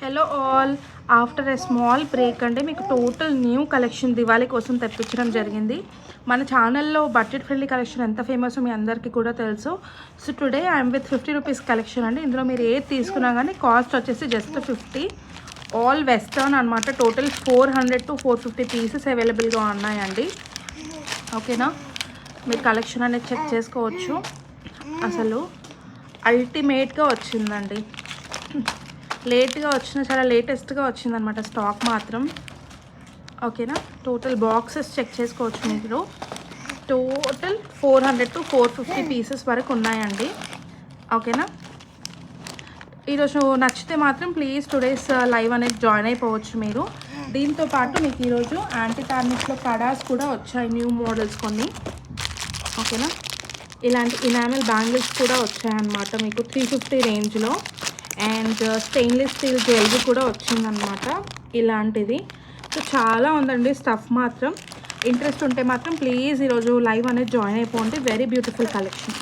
Hello all, after a small break అంటే మీకు total new collection Diwali కోసం తెప్పించడం జరిగింది. మన ఛానల్లో బడ్జెట్ ఫ్రెండ్లీ కలెక్షన్ ఎంత ఫేమస్ మీ అందరికీ కూడా తెలుసు. So today I'm with 50 rupees collection అండి. ఇందులో మీరు ఏది తీసుకున్నా కానీ కాస్ట్ వచ్చేసి జస్ట్ 50. ఆల్ వెస్టర్న్ అనమాట. టోటల్ 400 to 450 పీసెస్ అవైలబుల్గా ఉన్నాయండి. ఓకేనా, మీరు కలెక్షన్ అనేది చెక్ చేసుకోవచ్చు. అసలు అల్టిమేట్గా వచ్చిందండి. లేట్గా వచ్చిన చాలా లేటెస్ట్గా వచ్చిందనమాట స్టాక్ మాత్రం. ఓకేనా, టోటల్ బాక్సెస్ చెక్ చేసుకోవచ్చు మీరు. టోటల్ 400 to 450 పీసెస్ వరకు ఉన్నాయండి. ఓకేనా, ఈరోజు నచ్చితే మాత్రం ప్లీజ్ టుడేస్ లైవ్ అనేది జాయిన్ అయిపోవచ్చు మీరు. దీంతోపాటు మీకు ఈరోజు యాంటీ టార్నిష్లో కడాస్ కూడా వచ్చాయి, న్యూ మోడల్స్ కొన్ని. ఓకేనా, ఇలాంటి ఇనామెల్ బ్యాంగిల్స్ కూడా వచ్చాయన్నమాట మీకు 350 రేంజ్లో. అండ్ స్టెయిన్లెస్ స్టీల్ జ్యువెలరీ కూడా వచ్చిందనమాట ఇలాంటిది. సో చాలా ఉందండి స్టఫ్ మాత్రం. ఇంట్రెస్ట్ ఉంటే మాత్రం ప్లీజ్ ఈరోజు లైవ్ అనేది జాయిన్ అయిపోండి. Very beautiful collection.